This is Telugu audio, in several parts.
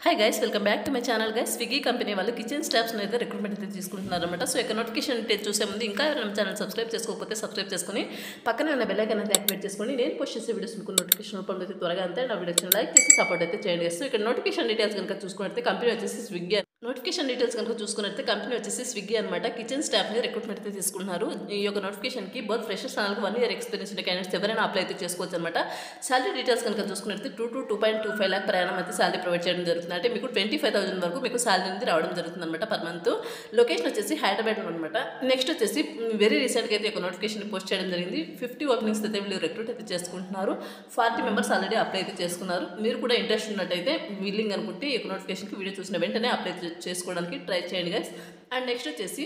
Hi guys, welcome back to my channel guys. Swiggy company వాళ్ళు కిచెన్ స్టాఫ్స్ని అయితే రిక్రూట్మెంట్ అయితే తీసుకుంటున్నారు అనమాట. సో ఇక నోటిఫికేషన్ అయితే చూసే ముందు ఇంకా ఎవరైనా ఛానల్ సబ్స్క్రైబ్ చేసుకోకపోతే సబ్స్క్రైబ్ చేసుకుని పక్కనే ఉన్న బెల్ ఐకాన్ అయితే యాక్టివేట్ చేసుకొని నేను పోస్ట్ చేసే వీడియోస్ మీకు నోటిఫికేషన్ రూపంలో అయితే త్వరగా అంతే నా వీడియోస్ని లైక్ చేసి సపోర్ట్ అయితే చేయండి. సో ఇక్కడ నోటిఫికేషన్ డీటెయిల్స్ కనుక చూసుకున్నట్లయితే కంపెనీ వచ్చేసి స్విగ్గీ. నోటిఫికేషన్ డీటెయిల్స్ కనుక చూసుకున్నట్లయితే కంపెనీ వచ్చేసి స్విగ్గీ అనమాట. కిచెన్ స్టాఫ్ని రిక్రూట్మెంట్ అయితే తీసుకుంటున్నారు. ఈ యొక్క నోటిఫికేషన్కి బోత్ ఫ్రెషర్స్ ఛానల్కి 1 year ఎక్స్పీరియన్స్ ఉన్న క్యాండిడేట్స్ ఎవరైనా అప్లై అయితే చేసుకోవచ్చు అనమాట. సాలరీ డీటెయిల్స్ కనుక చూసుకున్నట్లయితే 2 to 2.25 lakh ప్రయాణం అయితే సాలరీ ప్రొవైడ్ చేయడం జరుగుతుంది. అంటే మీకు 25,000 వరకు మీకు సాలరీ అనేది రావడం జరుగుతుంది అనమాట పర్ మంత్. లొకేషన్ వచ్చేసి హైదరాబాద్ అనమాట. నెక్స్ట్ వచ్చేసి వెరీ రీసెంట్గా అయితే ఒక నోటిఫికేషన్ పోస్ట్ చేయడం జరిగింది. 50 ఓపెనింగ్స్ అయితే వీళ్ళు రిక్రూట్ అయితే చేసుకుంటున్నారు. 40 మెంబర్స్ ఆల్రెడీ అప్లై అయితే చేసుకున్నారు. మీరు కూడా ఇంట్రెస్ట్ ఉన్నట్టయితే విల్లింగ్ అనుకుంటే ఈ నోటిఫికేషన్కి వీడియో చూసిన వెంటనే అప్లై చేసుకోవడానికి ట్రై చేయండి గైస్. అండ్ నెక్స్ట్ వచ్చేసి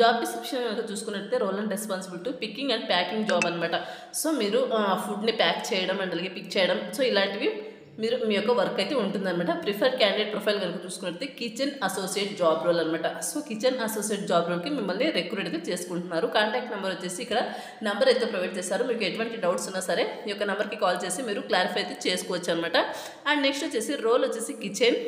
జాబ్ డిస్క్రిప్షన్ కనుక చూసుకున్నట్లయితే role and responsibility picking and packing job అనమాట. సో మీరు ఫుడ్ని ప్యాక్ చేయడం అండ్ అలాగే పిక్ చేయడం, సో ఇలాంటివి మీరు మీ యొక్క వర్క్ అయితే ఉంటుందన్నమాట. ప్రిఫర్ క్యాండిడేట్ ప్రొఫైల్ కనుక చూసుకున్నట్లయితే కిచెన్ అసోసియేట్ జాబ్ రోల్ అనమాట. సో కిచెన్ అసోసియేట్ జాబ్ రోల్కి మిమ్మల్ని రిక్రూట్ అయితే చేసుకుంటున్నారు. కాంటాక్ట్ నెంబర్ వచ్చేసి ఇక్కడ నెంబర్ అయితే ప్రొవైడ్ చేశారు. మీకు ఎటువంటి డౌట్స్ ఉన్నా సరే ఈ యొక్క నెంబర్కి కాల్ చేసి మీరు క్లారిఫై అయితే చేసుకోవచ్చు అనమాట. అండ్ నెక్స్ట్ వచ్చేసి రోల్ వచ్చేసి kitchen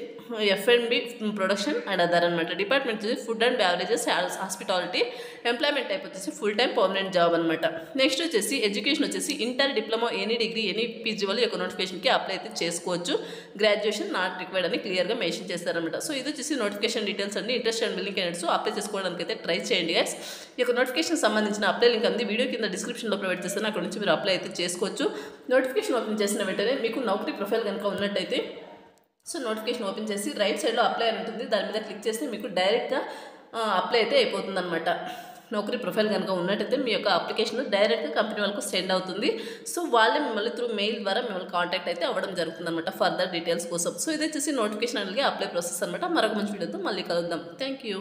F&B production and other అనమాట. డిపార్ట్మెంట్ వచ్చేసి food and beverages hospitality. Employment type వచ్చేసి ఫుల్ టైం పర్మనెంట్ జాబ్ అనమాట. నెక్స్ట్ వచ్చేసి ఎడ్యుకేషన్ వచ్చేసి inter, diploma, any degree, any PG వాళ్ళు ఈ యొక్క నోటిఫికేషన్కి అప్లై అయితే చేసుకోవచ్చు. గ్రాడ్యుయేషన్ నాట్ రిక్వైర్డ్ అని క్లియర్గా మెన్షన్ చేస్తారనమాట. సో ఇది వచ్చేసి నోటిఫికేషన్ డీటెయిల్స్ అండి. Interest and billing candidates apply చేసుకోవడానికి అయితే ట్రై చేయండి గైస్. ఈ యొక్క నోటిఫికేషన్ సంబంధించిన అప్లై లింక్ అంది వీడియో కింద డిస్క్రిప్షన్లో ప్రొవైడ్ చేస్తాను. అక్కడ నుంచి మీరు అప్లై అయితే చేసుకోవచ్చు. నోటిఫికేషన్ ఓపెన్ చేసిన వెంటనే మీకు నౌకరీ ప్రొఫైల్ కనుక ఉన్నట్టయితే సో నోటిఫికేషన్ ఓపెన్ చేసి రైట్ సైడ్లో అప్లై అని ఉంటుంది. దాని మీద క్లిక్ చేస్తే మీకు డైరెక్ట్గా అప్లై అయితే అయిపోతుంది అనమాట. నౌకరీ ప్రొఫైల్ కనుక ఉన్నట్టయితే మీ యొక్క అప్లికేషన్ డైరెక్ట్గా కంపెనీ వాళ్ళకు సెండ్ అవుతుంది. సో వాళ్ళే మిమ్మల్ని త్రూ మెయిల్ ద్వారా మిమ్మల్ని కాంటాక్ట్ అయితే అవ్వడం జరుగుతుంది అనమాట ఫర్దర్ డీటెయిల్స్ కోసం. సో ఇది వచ్చేసి నోటిఫికేషన్ అలాగే అప్లై ప్రాసెస్ అనమాట. మరొక మంచి వీడియోతో మళ్ళీ కలుద్దాం. Thank you.